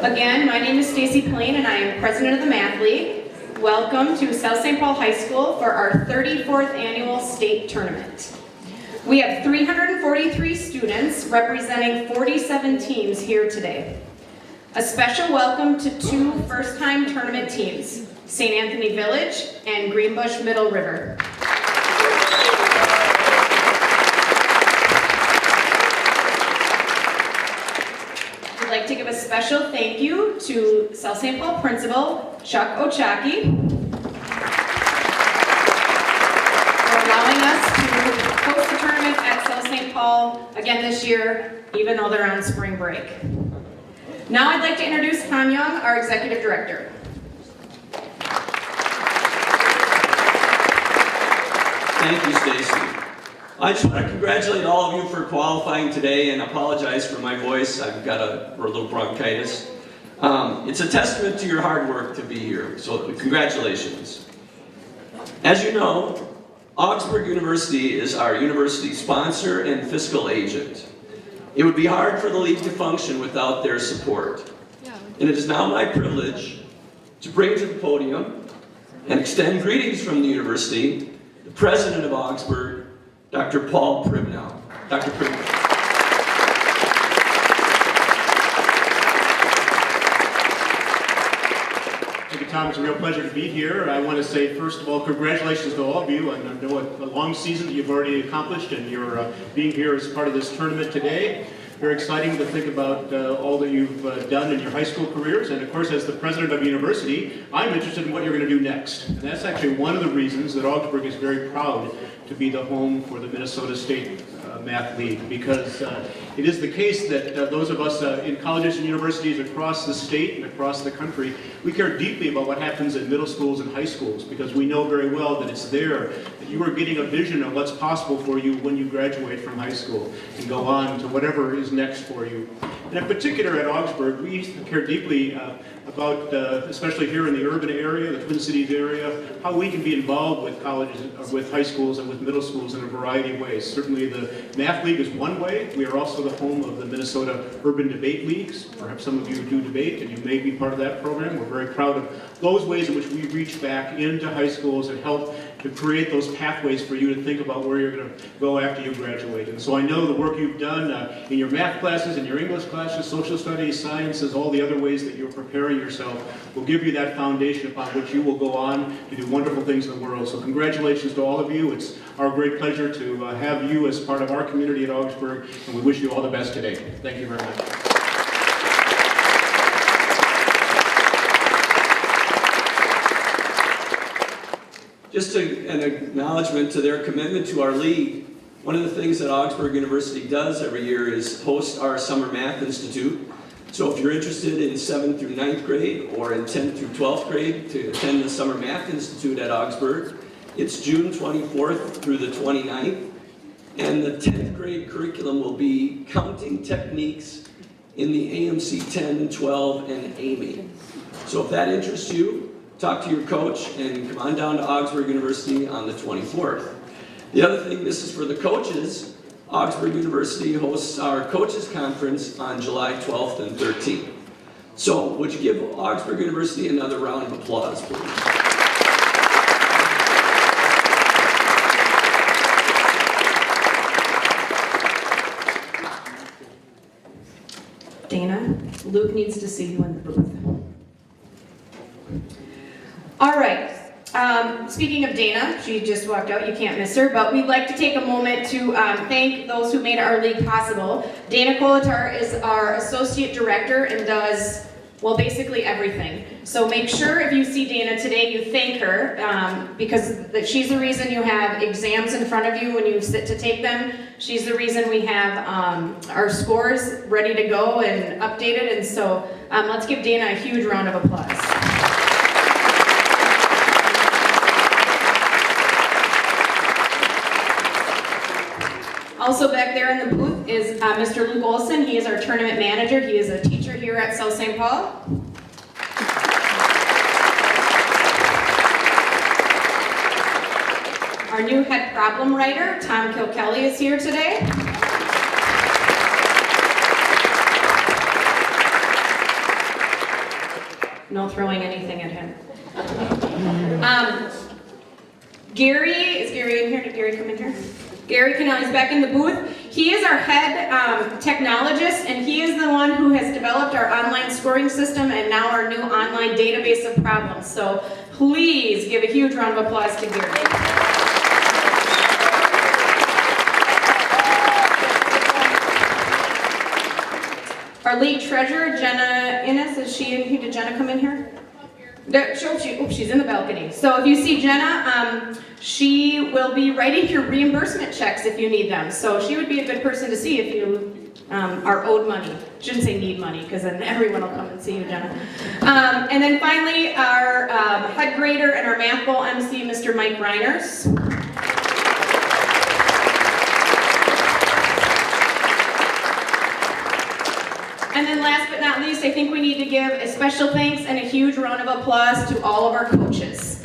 Again, my name is Stacy Payne and I am president of the Math League. Welcome to South St. Paul High School for our 34th annual state tournament. We have 343 students representing 47 teams here today. A special welcome to two first-time tournament teams, St. Anthony Village and Greenbush Middle River. I'd like to give a special thank you to South St. Paul Principal Chuck Ochaki for allowing us to host the tournament at South St. Paul again this year, even though they're on spring break. Now I'd like to introduce Han Young, our Executive Director. Thank you, Stacy. I just want to congratulate all of you for qualifying today and apologize for my voice. I've got a little bronchitis. It's a testament to your hard work to be here, so congratulations. As you know, Augsburg University is our university sponsor and fiscal agent. It would be hard for the league to function without their support. And it is now my privilege to bring to the podium and extend greetings from the university, the president of Augsburg, Dr. Paul Pribnow. Dr. Pribnow. Thank you, Tom. It's a real pleasure to be here. I want to say, first of all, congratulations to all of you. I know a long season that you've already accomplished, and you're being here as part of this tournament today. Very exciting to think about all that you've done in your high school careers. And of course, as the president of the university, I'm interested in what you're going to do next. And that's actually one of the reasons that Augsburg is very proud to be the home for the Minnesota State Math League, because it is the case that those of us in colleges and universities across the state and across the country, we care deeply about what happens in middle schools and high schools, because we know very well that it's there that you are getting a vision of what's possible for you when you graduate from high school and go on to whatever is next for you. And in particular at Augsburg, we care deeply about, especially here in the urban area, the Twin Cities area, how we can be involved with colleges, with high schools and with middle schools in a variety of ways. Certainly the Math League is one way. We are also the home of the Minnesota Urban Debate Leagues. Perhaps some of you do debate and you may be part of that program. We're very proud of those ways in which we reach back into high schools and help to create those pathways for you to think about where you're going to go after you graduate. And so I know the work you've done in your math classes, in your English classes, social studies, sciences, all the other ways that you're preparing yourself will give you that foundation upon which you will go on to do wonderful things in the world. So congratulations to all of you. It's our great pleasure to have you as part of our community at Augsburg, and we wish you all the best today. Thank you very much. Just an acknowledgement to their commitment to our league. One of the things that Augsburg University does every year is host our Summer Math Institute. So if you're interested in 7th through 9th grade or in 10th through 12th grade to attend the Summer Math Institute at Augsburg, it's June 24th through the 29th. And the 10th grade curriculum will be counting techniques in the AMC 10, 12, and AMY. So if that interests you, talk to your coach and come on down to Augsburg University on the 24th. The other thing, this is for the coaches, Augsburg University hosts our coaches conference on July 12th and 13th. So would you give Augsburg University another round of applause, please? Dana, Luke needs to see you in the booth. All right. Speaking of Dana, she just walked out, you can't miss her, but we'd like to take a moment to thank those who made our league possible. Dana Kolatar is our associate director and does, well, basically everything. So make sure if you see Dana today, you thank her, because she's the reason you have exams in front of you when you sit to take them. She's the reason we have our scores ready to go and updated, and so let's give Dana a huge round of applause. Also back there in the booth is Mr. Luke Olson. He is our tournament manager. He is a teacher here at South St. Paul. Our new head problem writer, Tom Kilkelly, is here today. No throwing anything at him. Gary, is Gary in here? Did Gary come in here? Gary Canal is back in the booth. He is our head technologist, and he is the one who has developed our online scoring system and now our new online database of problems. So please give a huge round of applause to Gary. Our league treasurer, Jenna Innes, is she in here? Did Jenna come in here? She's in the balcony. So if you see Jenna, she will be writing your reimbursement checks if you need them. So she would be a good person to see if you are owed money. Shouldn't say need money, because then everyone will come and see you, Jenna. And then finally, our head grader and our math bowl MC, Mr. Mike Reiners. And then last but not least, I think we need to give a special thanks and a huge round of applause to all of our coaches.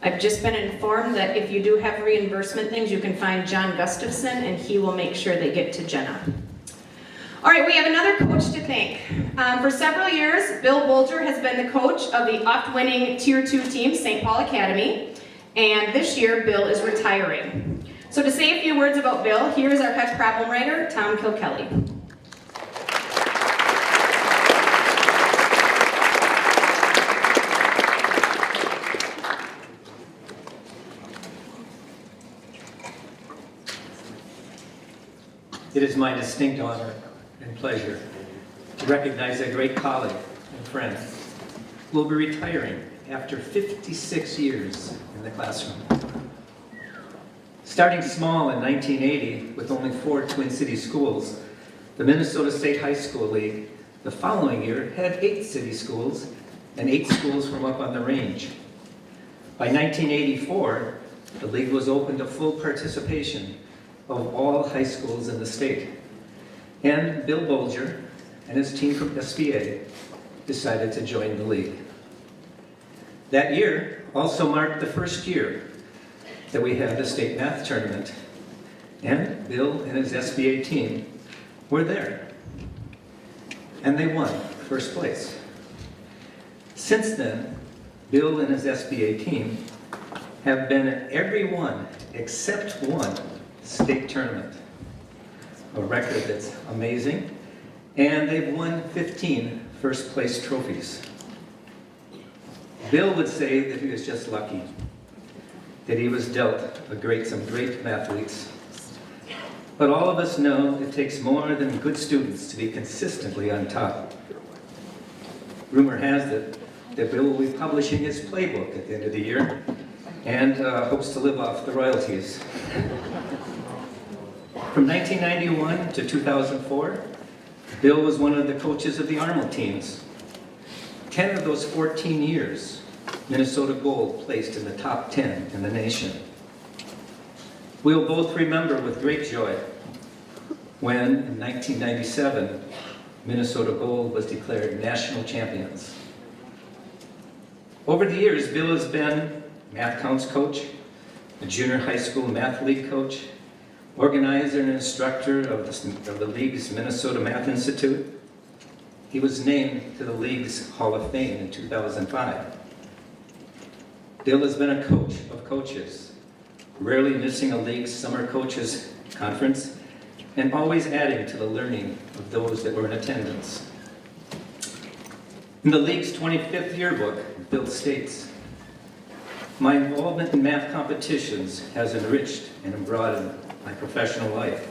I've just been informed that if you do have reimbursement things, you can find John Gustafson and he will make sure they get to Jenna. All right, we have another coach to thank. For several years, Bill Bolger has been the coach of the oft-winning Tier 2 team, St. Paul Academy, and this year, Bill is retiring. So to say a few words about Bill, here is our head problem writer, Tom Kilkelly. It is my distinct honor and pleasure to recognize a great colleague and friend who will be retiring after 56 years in the classroom. Starting small in 1980 with only 4 Twin City schools, the Minnesota State High School League the following year had 8 city schools and 8 schools from up on the range. By 1984, the league was open to full participation of all high schools in the state. And Bill Bolger and his team from SBA decided to join the league. That year also marked the first year that we had the state math tournament, and Bill and his SBA team were there, and they won first place. Since then, Bill and his SBA team have been at every one except one state tournament, a record that's amazing, and they've won 15 first place trophies. Bill would say that he was just lucky, that he was dealt some great mathletes. But all of us know it takes more than good students to be consistently on top. Rumor has it that Bill will be publishing his playbook at the end of the year and hopes to live off the royalties. From 1991 to 2004, Bill was one of the coaches of the Arnold teams. 10 of those 14 years, Minnesota Gold placed in the top 10 in the nation. We'll both remember with great joy when, in 1997, Minnesota Gold was declared national champions. Over the years, Bill has been math counts coach, a junior high school math league coach, organizer and instructor of the league's Minnesota Math Institute. He was named to the league's Hall of Fame in 2005. Bill has been a coach of coaches, rarely missing a league's summer coaches conference, and always adding to the learning of those that were in attendance. In the league's 25th yearbook, Bill states, "My involvement in math competitions has enriched and broadened my professional life."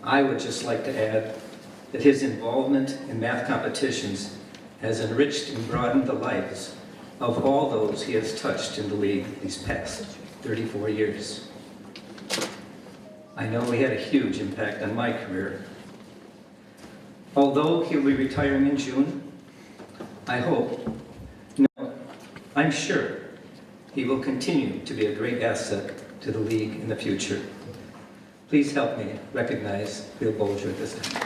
I would just like to add that his involvement in math competitions has enriched and broadened the lives of all those he has touched in the league these past 34 years. I know he had a huge impact on my career. Although he'll be retiring in June, I hope, no, I'm sure he will continue to be a great asset to the league in the future. Please help me recognize Bill Bolger at this time.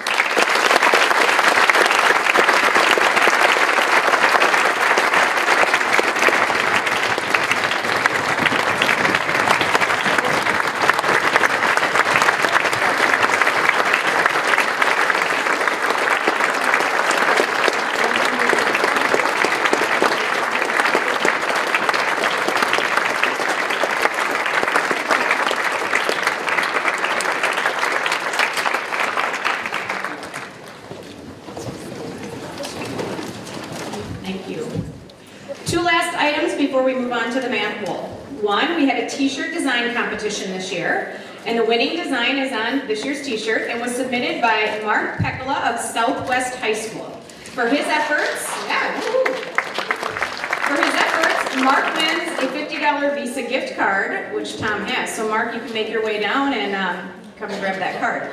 Thank you. Two last items before we move on to the math bowl. One, we had a t-shirt design competition this year, and the winning design is on this year's t-shirt and was submitted by Mark Pekala of Southwest High School. For his efforts, Mark wins a $50 Visa gift card, which Tom has. So Mark, you can make your way down and come and grab that card.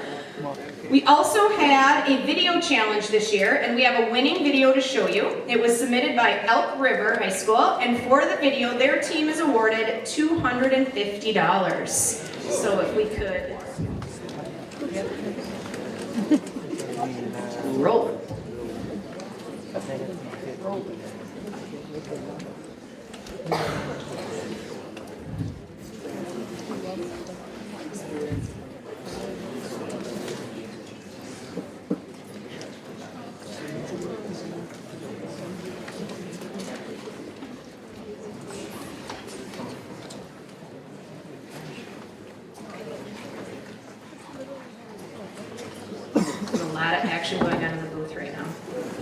We also had a video challenge this year, and we have a winning video to show you. It was submitted by Elk River High School, and for the video, their team is awarded $250. So if we could roll. There's a lot of action going on in the booth right now.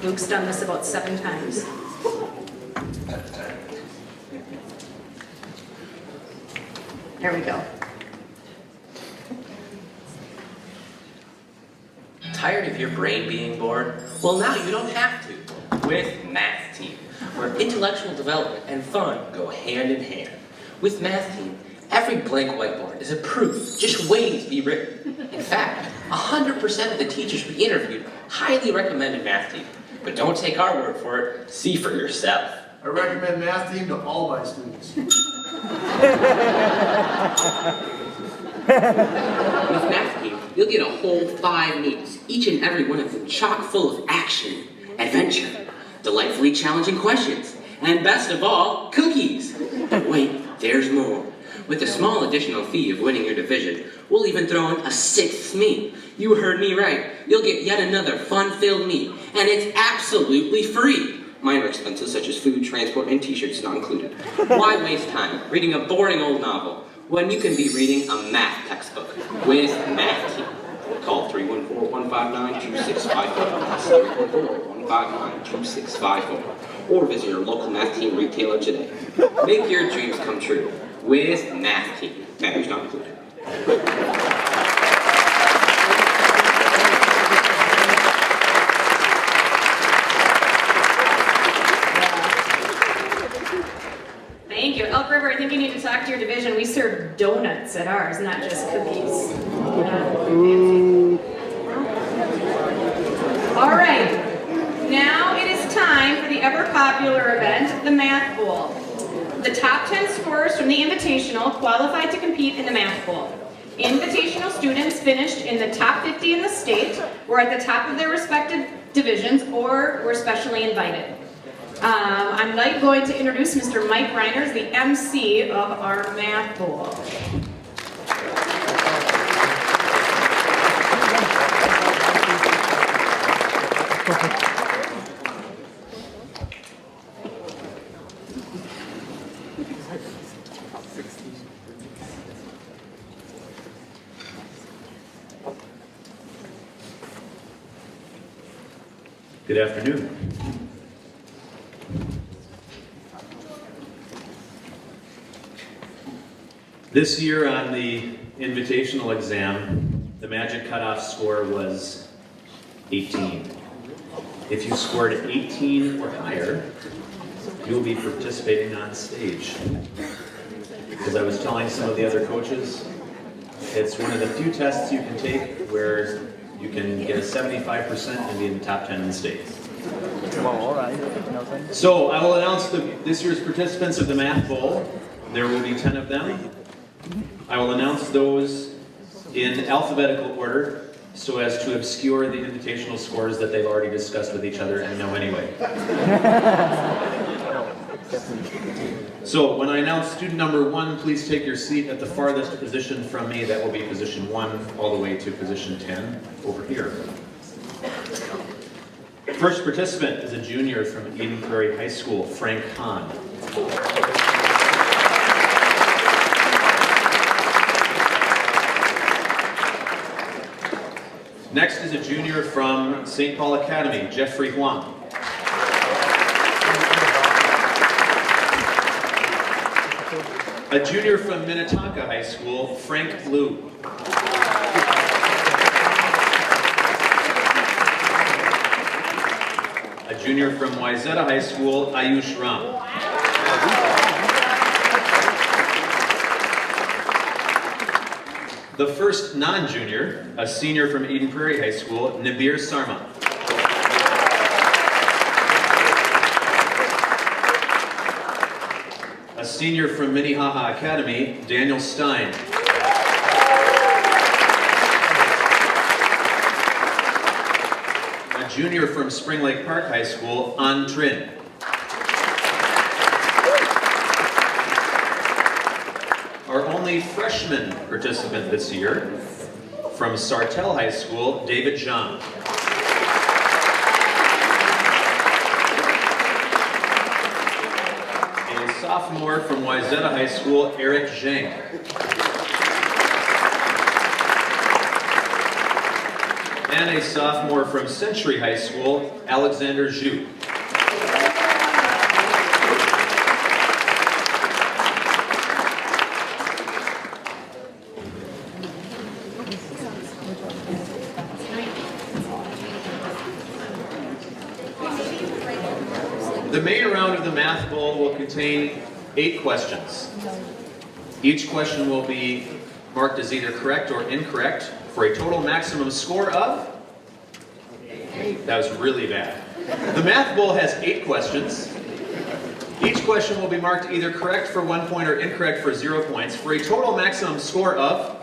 Luke's done this about 7 times. There we go. Tired of your brain being bored? Well, now you don't have to with Math Team, where intellectual development and fun go hand in hand. With Math Team, every blank whiteboard is a proof just waiting to be written. In fact, 100% of the teachers we interviewed highly recommended Math Team. But don't take our word for it, see for yourself. I recommend Math Team to all my students. With Math Team, you'll get a whole 5 meets, each and every one of them chock full of action, adventure, delightfully challenging questions, and best of all, cookies. But wait, there's more. With the small additional fee of winning your division, we'll even throw in a 6th meet. You heard me right. You'll get yet another fun-filled meet, and it's absolutely free. Minor expenses such as food, transport, and t-shirts not included. Why waste time reading a boring old novel when you can be reading a math textbook with Math Team? Call 314-159-2654. That's 314-159-2654. Or visit your local Math Team retailer today. Make your dreams come true with Math Team. Batteries not included. Thank you. Elk River, I think you need to talk to your division. We serve donuts at ours, not just cookies. All right. Now it is time for the ever-popular event, the Math Bowl. The top 10 scorers from the Invitational qualified to compete in the Math Bowl. Invitational students finished in the top 50 in the state, were at the top of their respective divisions, or were specially invited. I'm now going to introduce Mr. Mike Reiners, the MC of our Math Bowl. Good afternoon. This year on the invitational exam, the magic cutoff score was 18. If you scored 18 or higher, you'll be participating on stage. As I was telling some of the other coaches, it's one of the few tests you can take where you can get a 75% and be in the top 10 in the state. So I will announce this year's participants of the Math Bowl. There will be 10 of them. I will announce those in alphabetical order so as to obscure the invitational scores that they've already discussed with each other and know anyway. So when I announce student number 1, please take your seat at the farthest position from me. That will be position 1 all the way to position 10 over here. First participant is a junior from Eden Prairie High School, Frank Hahn. Next is a junior from St. Paul Academy, Jeffrey Huang. A junior from Minnetonka High School, Frank Blue. A junior from Wayzata High School, Ayush Ram. The first non-junior, a senior from Eden Prairie High School, Nabir Sarma. A senior from Minnehaha Academy, Daniel Stein. A junior from Spring Lake Park High School, An Trin. Our only freshman participant this year, from Sartell High School, David Zhang. A sophomore from Wayzata High School, Eric Zhang. And a sophomore from Century High School, Alexander Zhu. The main round of the Math Bowl will contain 8 questions. Each question will be marked as either correct or incorrect for a total maximum score of... That was really bad. The Math Bowl has 8 questions. Each question will be marked either correct for 1 point or incorrect for 0 points for a total maximum score of...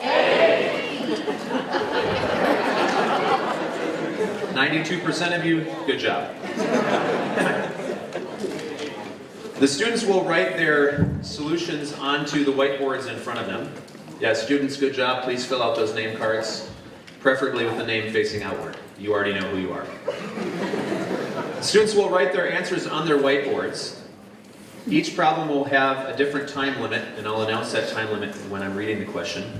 92% of you, good job. The students will write their solutions onto the whiteboards in front of them. Yeah, students, good job. Please fill out those name cards, preferably with the name facing outward. You already know who you are. Students will write their answers on their whiteboards. Each problem will have a different time limit, and I'll announce that time limit when I'm reading the question.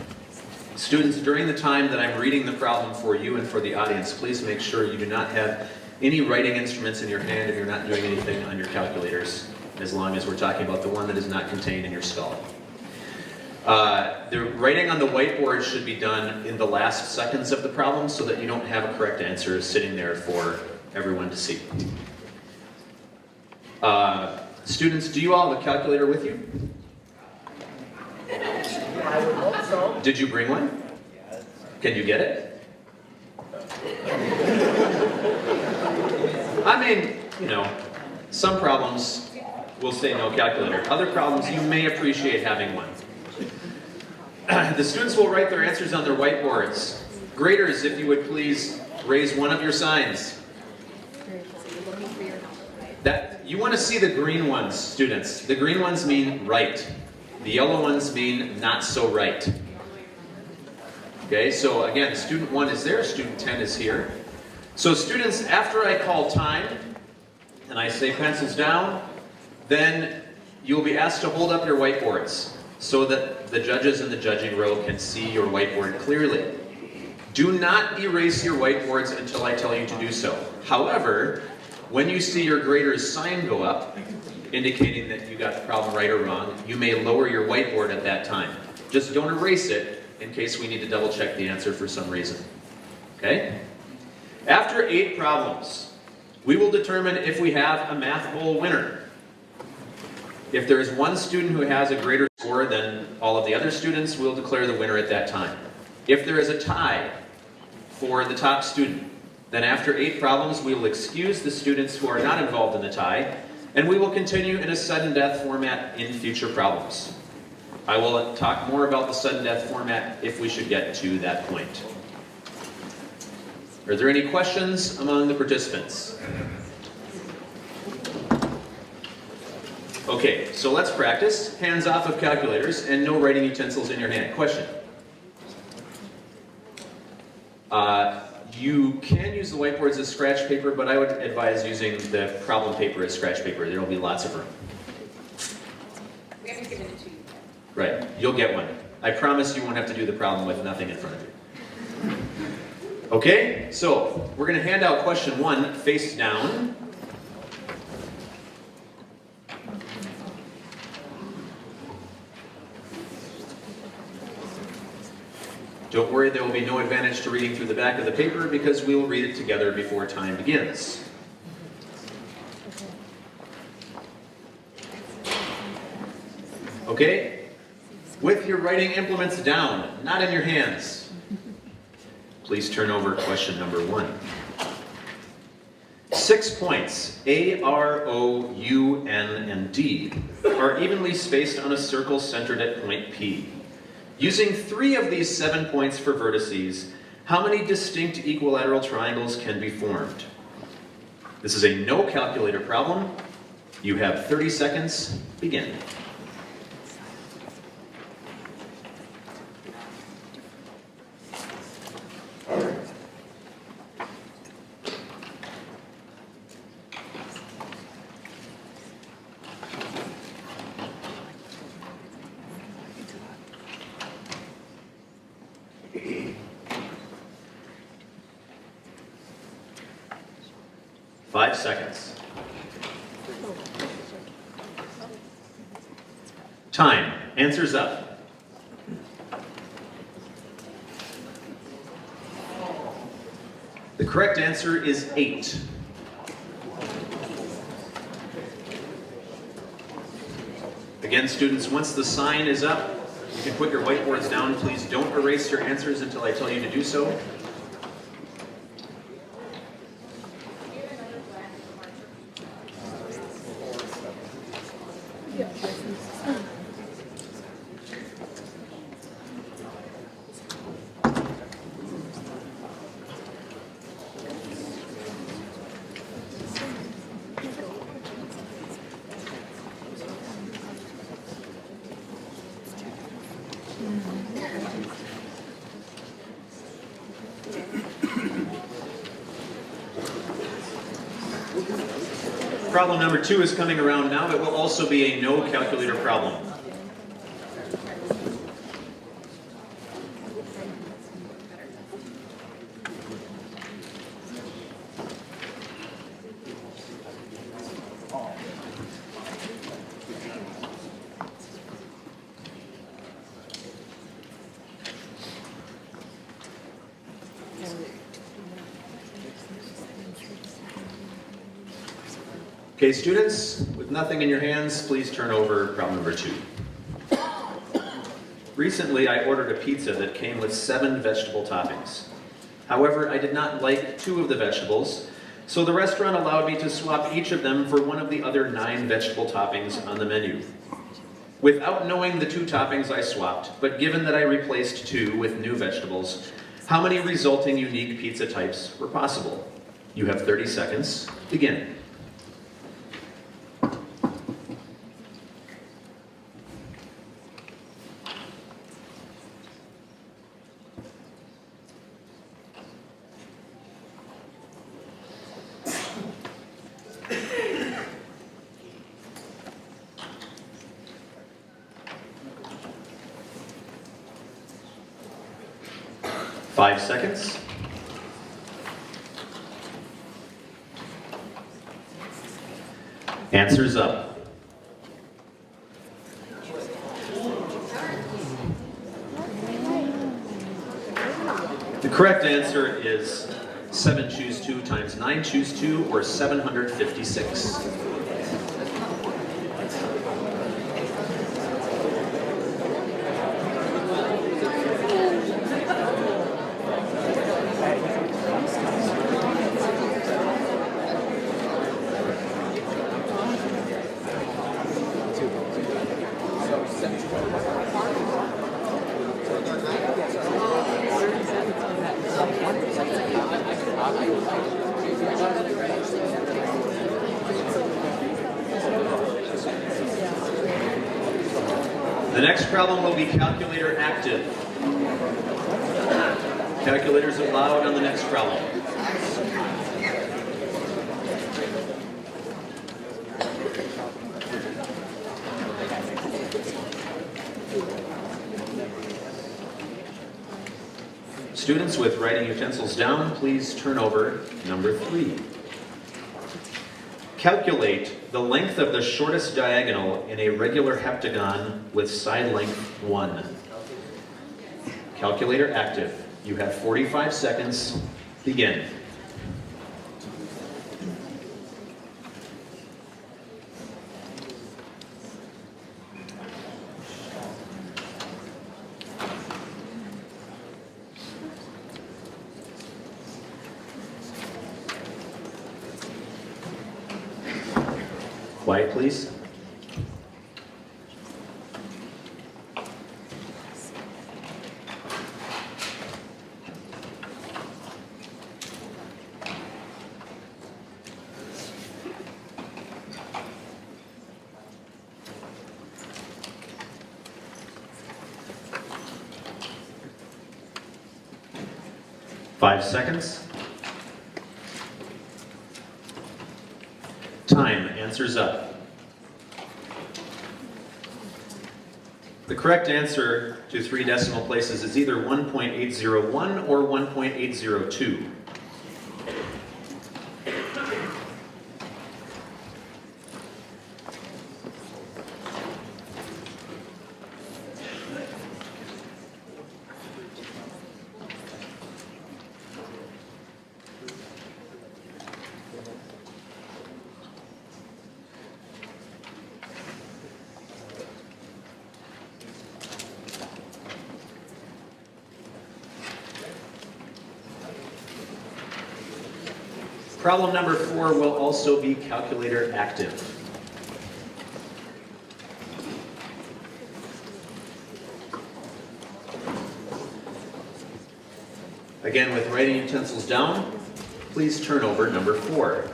Students, during the time that I'm reading the problem for you and for the audience, please make sure you do not have any writing instruments in your hand if you're not doing anything on your calculators, as long as we're talking about the one that is not contained in your skull. The writing on the whiteboard should be done in the last seconds of the problem so that you don't have a correct answer sitting there for everyone to see. Students, do you all have a calculator with you? I would hope so. Did you bring one? Can you get it? I mean, you know, some problems will say no calculator. Other problems, you may appreciate having one. The students will write their answers on their whiteboards. Graders, if you would please raise one of your signs. You want to see the green ones, students. The green ones mean right. The yellow ones mean not so right. Okay, so again, student 1 is there, student 10 is here. So students, after I call time, and I say pencils down, then you'll be asked to hold up your whiteboards so that the judges in the judging row can see your whiteboard clearly. Do not erase your whiteboards until I tell you to do so. However, when you see your grader's sign go up, indicating that you got the problem right or wrong, you may lower your whiteboard at that time. Just don't erase it in case we need to double check the answer for some reason. Okay? After 8 problems, we will determine if we have a Math Bowl winner. If there is one student who has a greater score than all of the other students, we'll declare the winner at that time. If there is a tie for the top student, then after 8 problems, we will excuse the students who are not involved in the tie, and we will continue in a sudden death format in future problems. I will talk more about the sudden death format if we should get to that point. Are there any questions among the participants? Okay, so let's practice. Hands off of calculators and no writing utensils in your hand. Question? You can use the whiteboards as scratch paper, but I would advise using the problem paper as scratch paper. There will be lots of room. We haven't given it to you. Right, you'll get one. I promise you won't have to do the problem with nothing in front of you. Okay, so we're going to hand out question 1 face down. Don't worry, there will be no advantage to reading through the back of the paper because we will read it together before time begins. Okay? With your writing implements down, not in your hands, please turn over question number 1. 6 points, A, R, O, U, N, and D, are evenly spaced on a circle centered at point P. Using 3 of these 7 points for vertices, how many distinct equilateral triangles can be formed? This is a no calculator problem. You have 30 seconds. Begin. Five seconds. Time. Answers up. The correct answer is 8. Again, students, once the sign is up, you can put your whiteboards down. Please don't erase your answers until I tell you to do so. Problem number 2 is coming around now. It will also be a no calculator problem. Okay, students, with nothing in your hands, please turn over problem number 2. Recently, I ordered a pizza that came with 7 vegetable toppings. However, I did not like 2 of the vegetables, so the restaurant allowed me to swap each of them for one of the other 9 vegetable toppings on the menu. Without knowing the 2 toppings I swapped, but given that I replaced 2 with new vegetables, how many resulting unique pizza types were possible? You have 30 seconds. Begin. Five seconds. Answers up. The correct answer is 7 choose 2 times 9 choose 2, or 756. The next problem will be calculator active. Calculators allowed on the next problem. Students with writing utensils down, please turn over number 3. Calculate the length of the shortest diagonal in a regular heptagon with side length 1. Calculator active. You have 45 seconds. Begin. Quiet, please. Five seconds. Time. Answers up. The correct answer to 3 decimal places is either 1.801 or 1.802. Problem number 4 will also be calculator active. Again, with writing utensils down, please turn over number 4.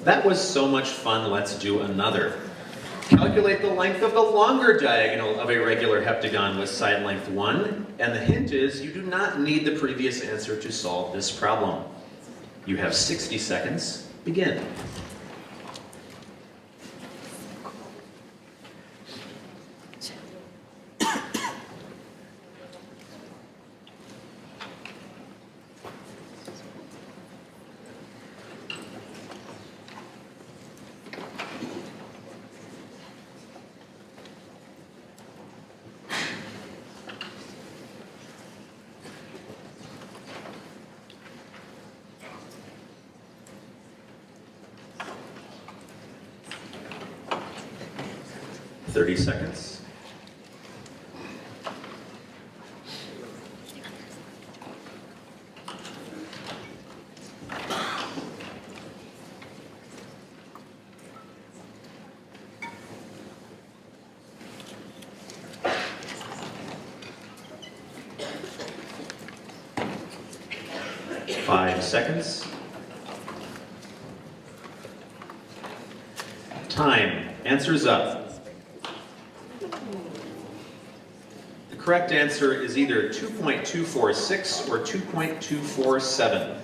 That was so much fun, let's do another. Calculate the length of the longer diagonal of a regular heptagon with side length 1, and the hint is you do not need the previous answer to solve this problem. You have 60 seconds. Begin. Thirty seconds. Five seconds. Time. Answers up. The correct answer is either 2.246 or 2.247.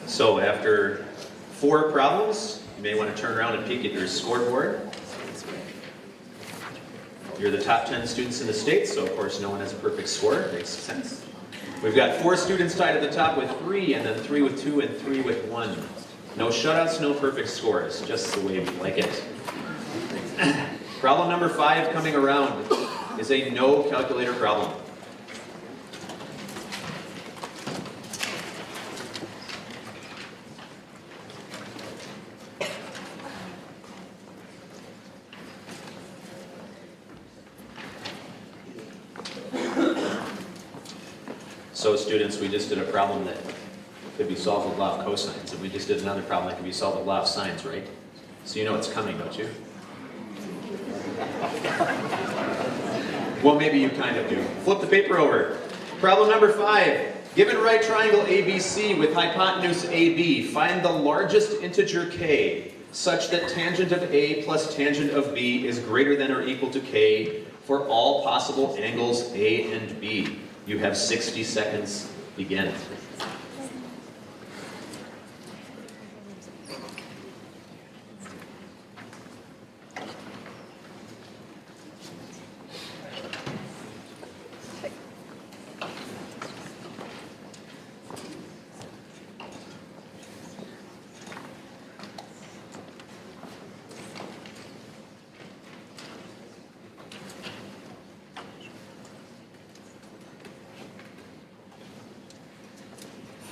So after 4 problems, you may want to turn around and peek at your scoreboard. You're the top 10 students in the state, so of course no one has a perfect score. It makes sense. We've got 4 students tied at the top with 3, and then 3 with 2, and 3 with 1. No shutouts, no perfect scores, just the way we like it. Problem number 5 coming around is a no calculator problem. So students, we just did a problem that could be solved with law of cosines, and we just did another problem that could be solved with law of sines, right? So you know what's coming, don't you? Well, maybe you kind of do. Flip the paper over. Problem number 5. Given right triangle ABC with hypotenuse AB, find the largest integer k such that tangent of A plus tangent of B is greater than or equal to k for all possible angles A and B. You have 60 seconds. Begin.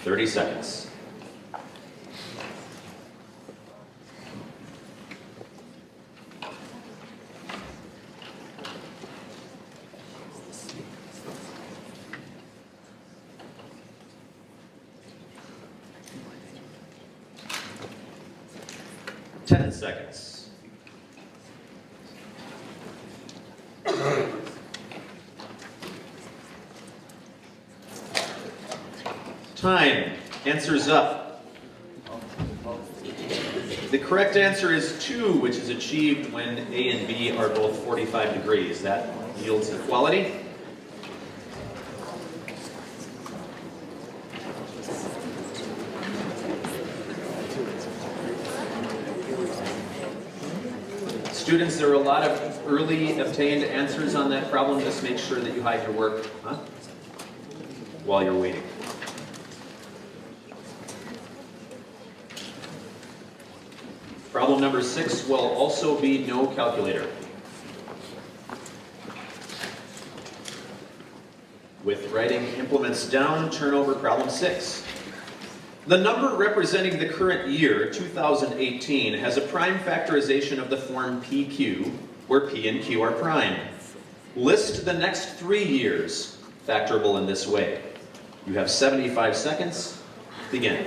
30 seconds. Ten seconds. Time. Answers up. The correct answer is 2, which is achieved when A and B are both 45 degrees. That yields equality. Students, there are a lot of early obtained answers on that problem. Just make sure that you hide your work while you're waiting. Problem number 6 will also be no calculator. With writing implements down, turn over problem 6. The number representing the current year, 2018, has a prime factorization of the form PQ, where P and Q are prime. List the next 3 years factorable in this way. You have 75 seconds. Begin.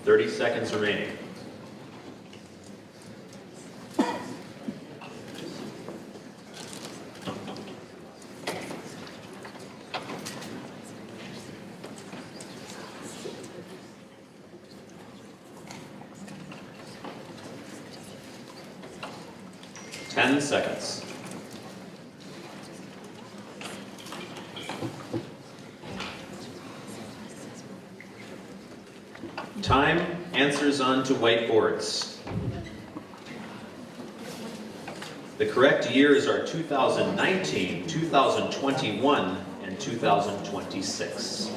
Thirty seconds remaining. Ten seconds. Time. Answers onto whiteboards. The correct years are 2019, 2021, and 2026.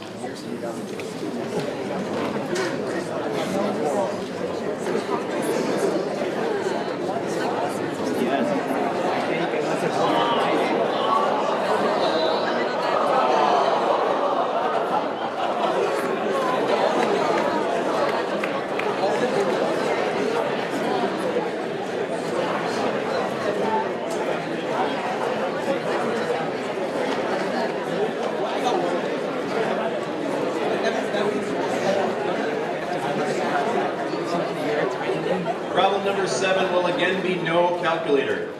Problem number 7 will again be no calculator.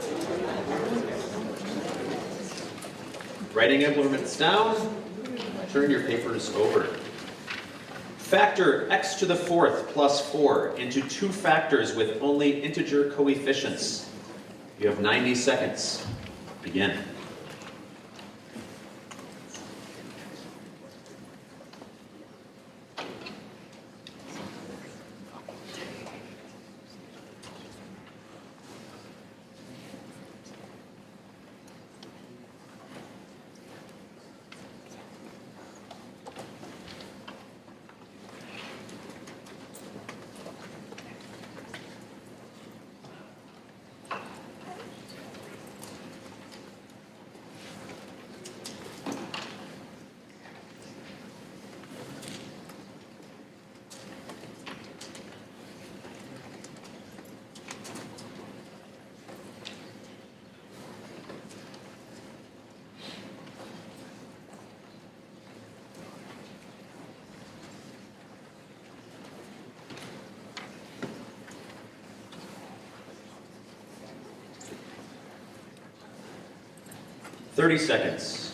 Writing implements down, turn your papers over. Factor x to the 4th plus 4 into 2 factors with only integer coefficients. You have 90 seconds. Begin. Thirty seconds.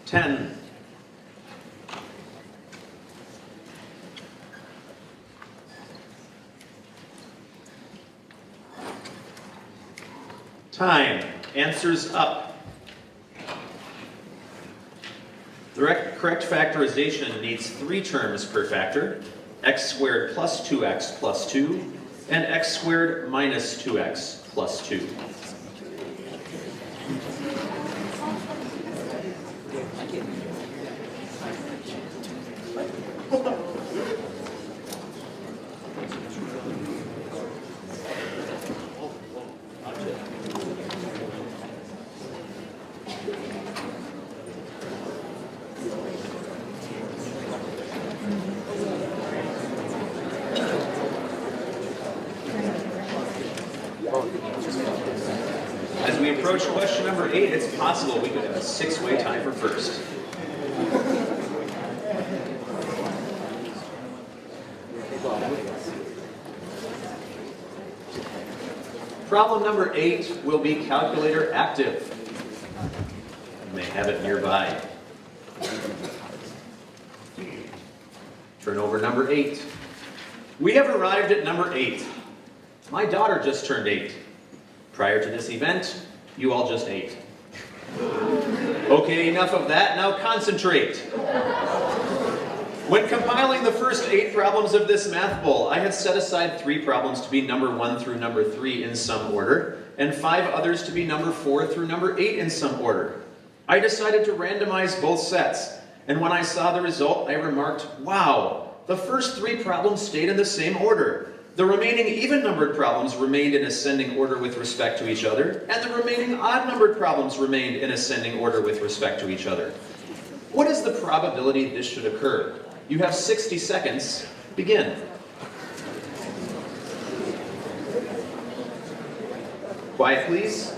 10. Time. Answers up. The correct factorization needs 3 terms per factor: x squared plus 2x plus 2, and x squared minus 2x plus 2. As we approach question number 8, it's possible we could have a 6-way tie for first. Problem number 8 will be calculator active. You may have it nearby. Turn over number 8. We have arrived at number 8. My daughter just turned 8. Prior to this event, you all just ate. Okay, enough of that. Now concentrate. When compiling the first 8 problems of this math bowl, I had set aside 3 problems to be number 1 through number 3 in some order, and 5 others to be number 4 through number 8 in some order. I decided to randomize both sets, and when I saw the result, I remarked, wow, the first 3 problems stayed in the same order. The remaining even-numbered problems remained in ascending order with respect to each other, and the remaining odd-numbered problems remained in ascending order with respect to each other. What is the probability this should occur? You have 60 seconds. Begin. Quiet, please.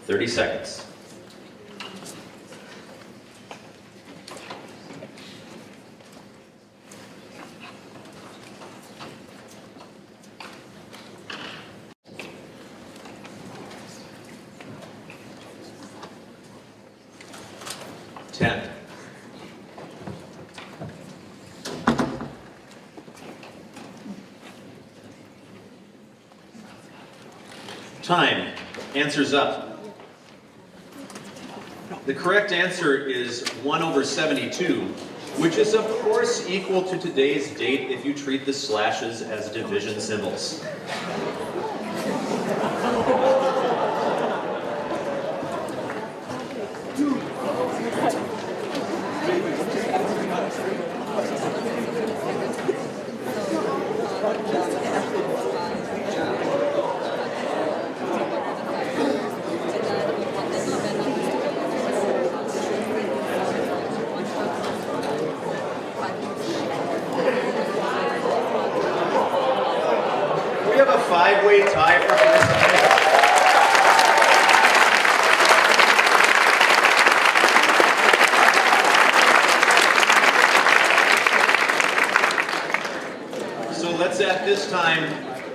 Thirty seconds. Ten. Time. Answers up. The correct answer is 1/72, which is of course equal to today's date if you treat the slashes as division symbols. We have a 5-way tie for first. So let's at this time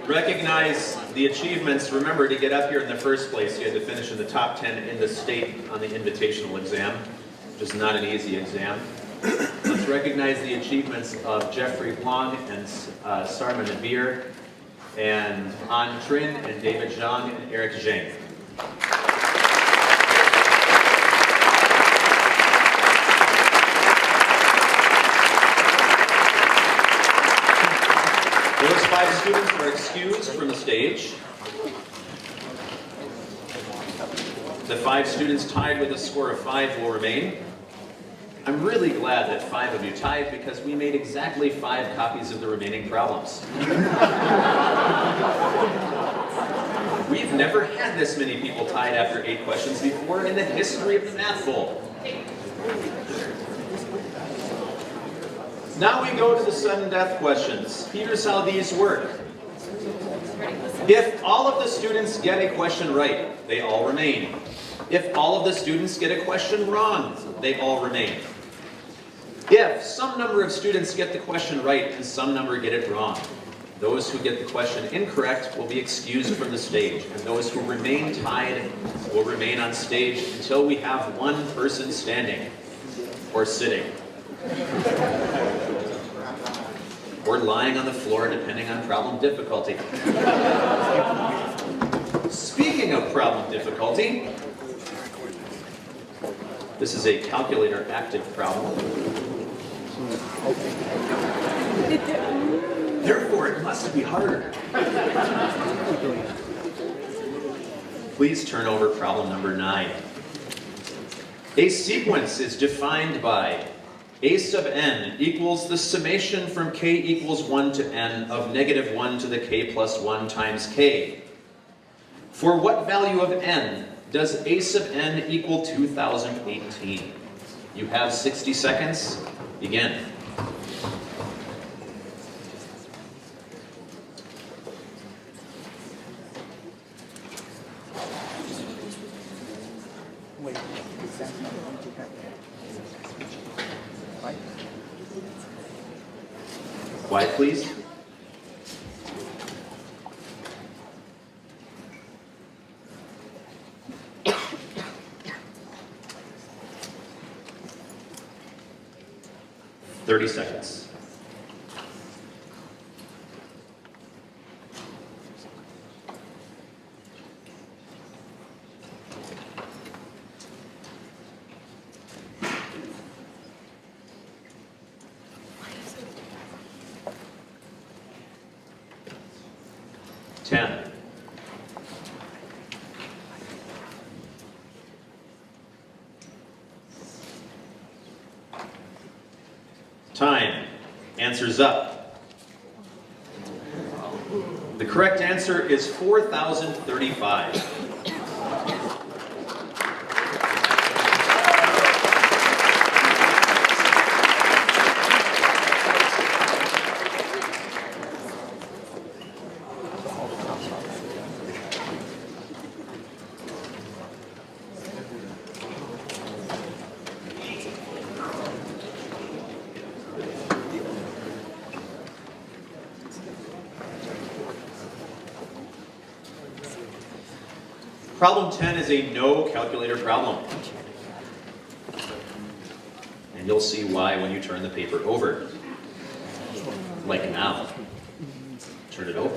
recognize the achievements. Remember, to get up here in the first place, you had to finish in the top 10 in the state on the invitational exam, which is not an easy exam. Let's recognize the achievements of Jeffrey Huang and Sarma Nabir, and An Trin, and David Zhang, and Eric Zhang. Those 5 students are excused from the stage. The 5 students tied with a score of 5 will remain. I'm really glad that 5 of you tied, because we made exactly 5 copies of the remaining problems. We've never had this many people tied after 8 questions before in the history of the Math Bowl. Now we go to the sudden death questions. Here's how these work. If all of the students get a question right, they all remain. If all of the students get a question wrong, they all remain. If some number of students get the question right and some number get it wrong, those who get the question incorrect will be excused from the stage, and those who remain tied will remain on stage until we have one person standing or sitting or lying on the floor, depending on problem difficulty. Speaking of problem difficulty, this is a calculator active problem. Therefore, it must be harder. Please turn over problem number 9. A sequence is defined by a sub n equals the summation from k equals 1 to n of negative 1 to the k plus 1 times k. For what value of n does a sub n equal 2018? You have 60 seconds. Begin. Quiet, please. Thirty seconds. Time. Answers up. The correct answer is 4,035. Problem 10 is a no calculator problem. And you'll see why when you turn the paper over. Like now. Turn it over.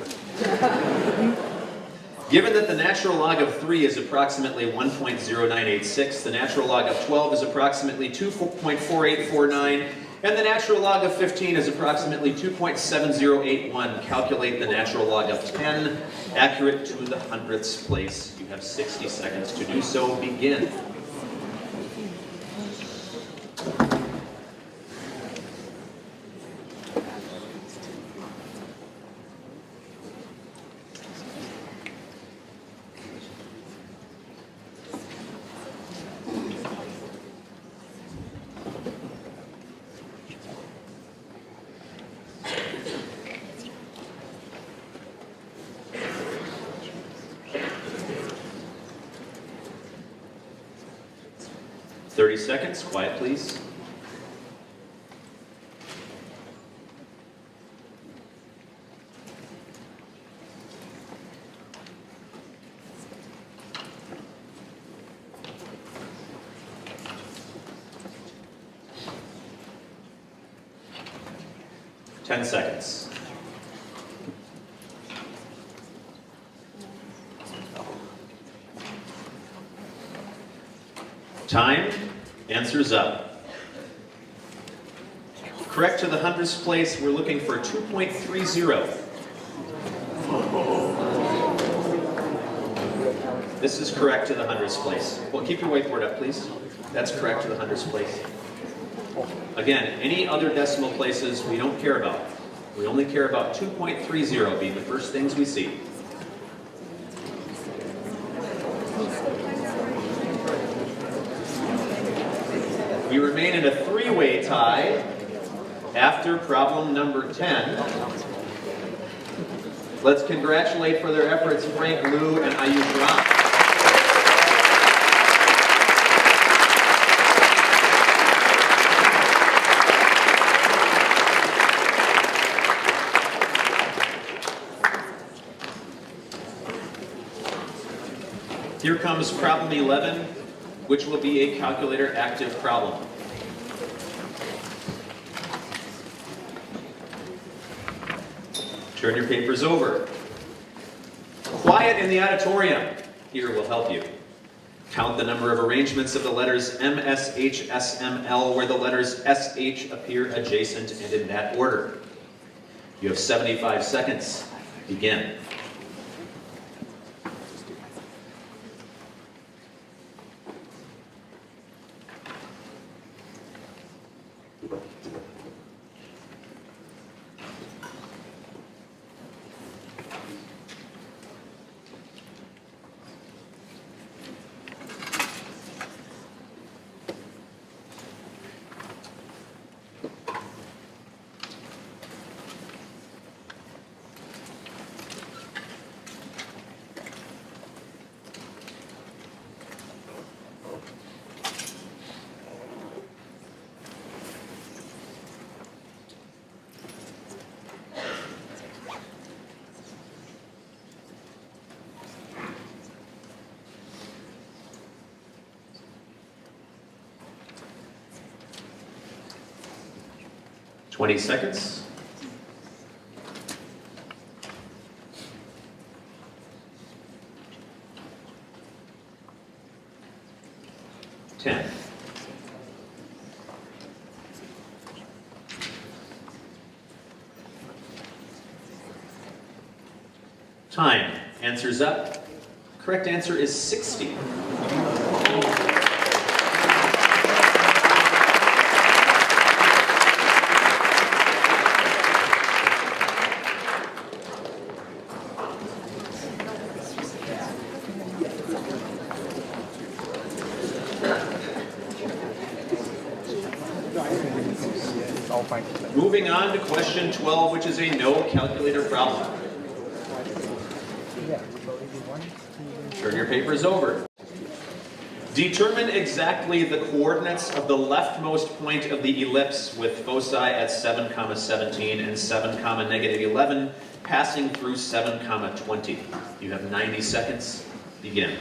Given that the natural log of 3 is approximately 1.0986, the natural log of 12 is approximately 2.4849, and the natural log of 15 is approximately 2.7081. Calculate the natural log of 10, accurate to the hundredths place. You have 60 seconds to do so. Begin. Thirty seconds. Quiet, please. Ten seconds. Time. Answers up. Correct to the hundredths place, we're looking for 2.30. This is correct to the hundredths place. Well, keep your whiteboard up, please. That's correct to the hundredths place. Again, any other decimal places we don't care about. We only care about 2.30 being the first things we see. We remain in a three-way tie. After problem number 10, let's congratulate for their efforts Frank Liu and Ayush Ram. Here comes problem 11, which will be a calculator active problem. Turn your papers over. Quiet in the auditorium. Here will help you. Count the number of arrangements of the letters MSHSML where the letters SH appear adjacent and in that order. You have 75 seconds. Begin. $20 seconds. $10. Time. Answers up. Correct answer is 60. Moving on to question 12, which is a no calculator problem. Turn your papers over. Determine exactly the coordinates of the leftmost point of the ellipse with foci at 7, 17 and 7, -11, passing through 7, 20. You have 90 seconds. Begin.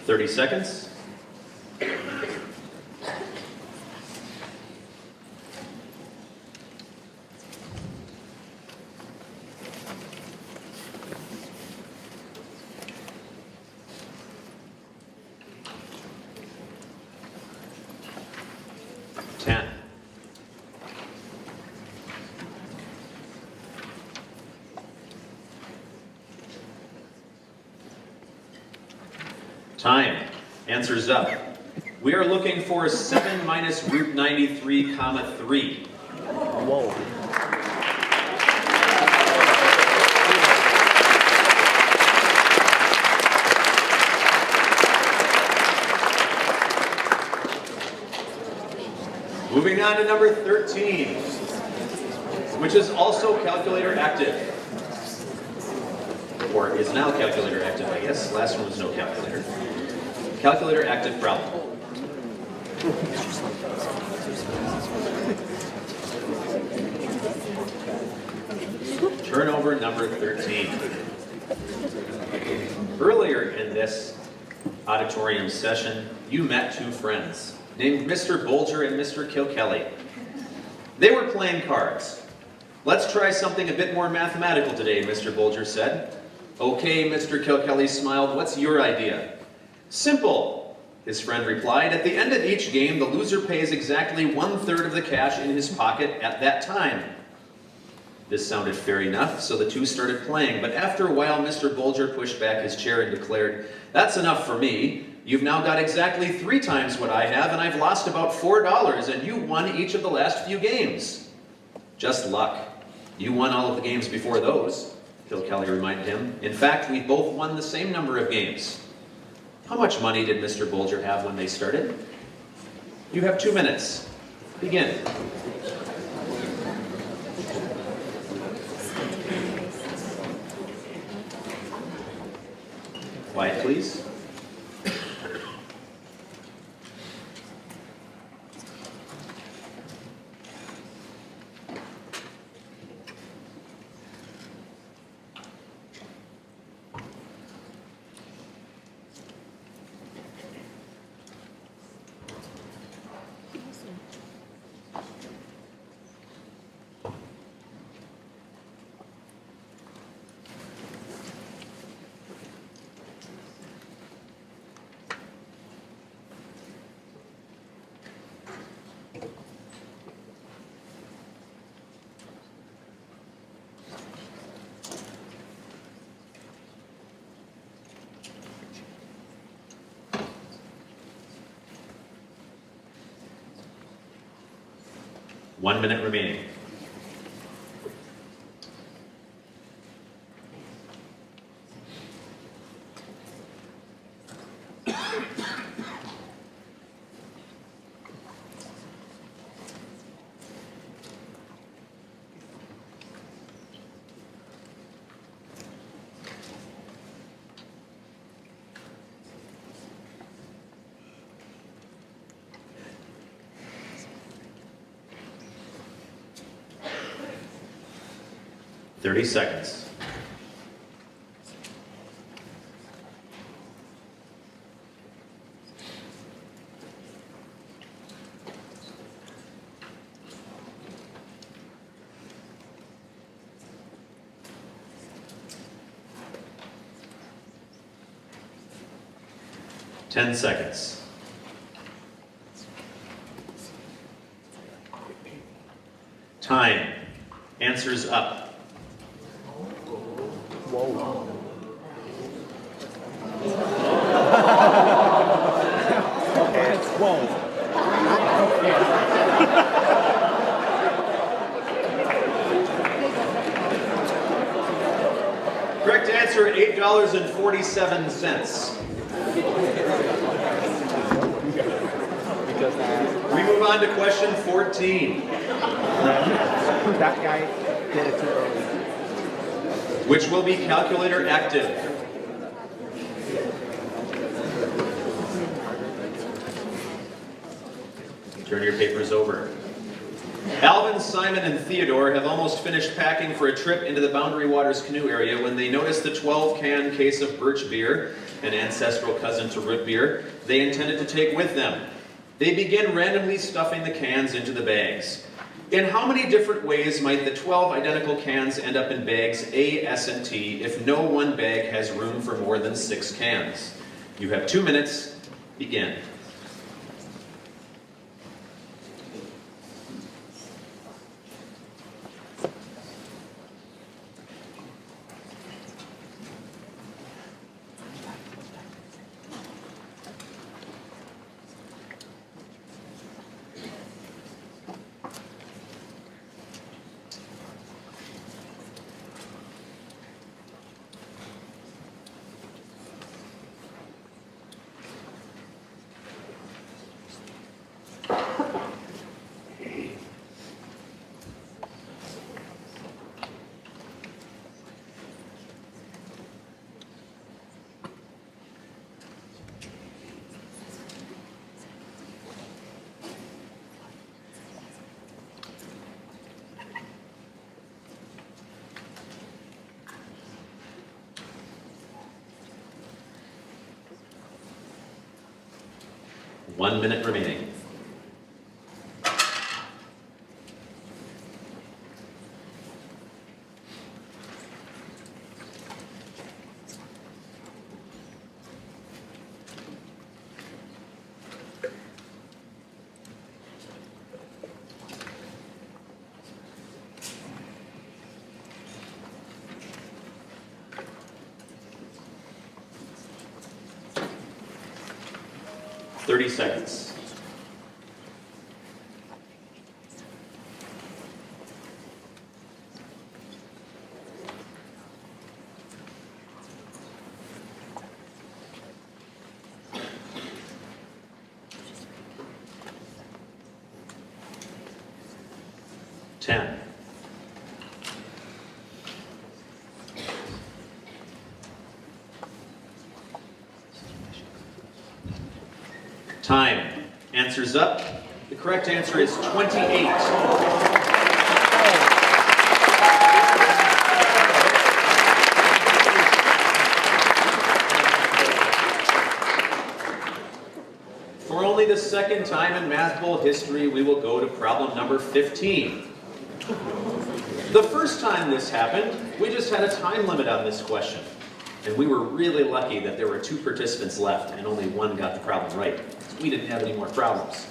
$30 seconds. Time. Answers up. We are looking for 7 minus root 93, 3. Whoa. Moving on to number 13, which is also calculator active. Or is now calculator active, I guess. Last one was no calculator. Calculator active problem. number 13. Earlier in this auditorium session, you met two friends named Mr. Bolger and Mr. Kilkelly. They were playing cards. "Let's try something a bit more mathematical today," Mr. Bolger said. "Okay," Mr. Kilkelly smiled. "What's your idea?" "Simple," his friend replied. "At the end of each game, the loser pays exactly 1/3 of the cash in his pocket at that time." This sounded fair enough, so the two started playing, but after a while, Mr. Bolger pushed back his chair and declared, "That's enough for me. You've now got exactly 3 times what I have, and I've lost about $4, and you won each of the last few games." "Just luck. You won all of the games before those," Kilkelly reminded him. "In fact, we both won the same number of games." "How much money did Mr. Bolger have when they started?" "You have 2 minutes. Begin." Quiet, please. One minute remaining. Thirty seconds. Ten seconds. Time. Answers up. Correct answer, $8.47. We move on to question 14. That guy did it too early. Which will be calculator active. Turn your papers over. Alvin, Simon, and Theodore have almost finished packing for a trip into the Boundary Waters canoe area when they notice the 12-can case of birch beer, an ancestral cousin to root beer, they intended to take with them. They begin randomly stuffing the cans into the bags. In how many different ways might the 12 identical cans end up in bags A, S, and T if no one bag has room for more than 6 cans? You have 2 minutes. Begin. 1 minute remaining. Thirty seconds. Ten. Time. Answers up. The correct answer is 28. For only the second time in Math Bowl history, we will go to problem number 15. The first time this happened, we just had a time limit on this question. And we were really lucky that there were 2 participants left and only 1 got the problem right. We didn't have any more problems.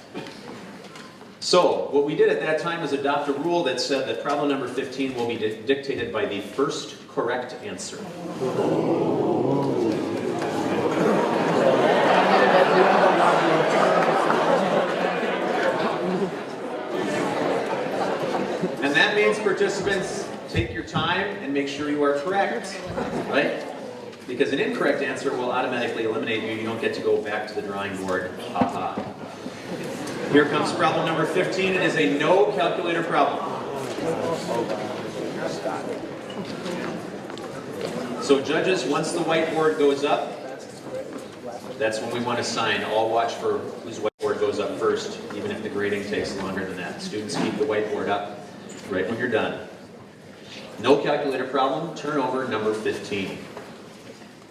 So, what we did at that time was adopt a rule that said that problem number 15 will be dictated by the first correct answer. And that means, participants, take your time and make sure you are correct, right? Because an incorrect answer will automatically eliminate you. You don't get to go back to the drawing board. Ha ha. Here comes problem number 15. It is a no calculator problem. So judges, once the whiteboard goes up, that's when we want to sign. I'll watch for whose whiteboard goes up first, even if the grading takes longer than that. Students keep the whiteboard up right when you're done. No calculator problem, turnover number 15.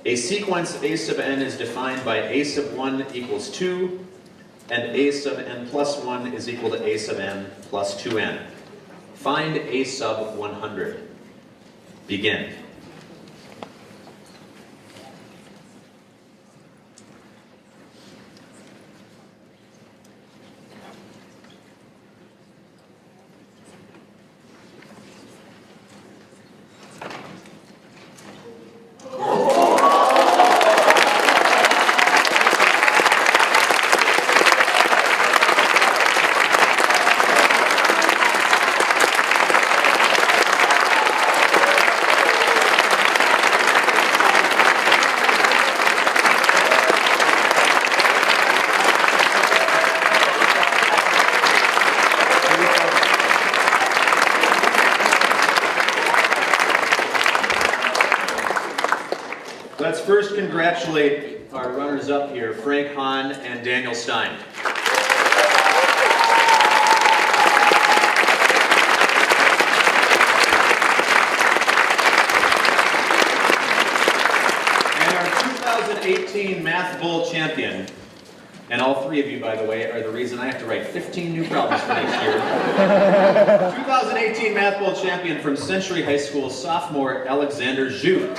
A sequence a sub n is defined by a sub 1 equals 2, and a sub n plus 1 is equal to a sub n plus 2n. Find a sub 100. Begin. Let's first congratulate our runners-up here, Frank Hahn and Daniel Stein. And our 2018 Math Bowl champion, and all 3 of you, by the way, are the reason I have to write 15 new problems for next year. 2018 Math Bowl champion from Century High School, sophomore Alexander Zhu.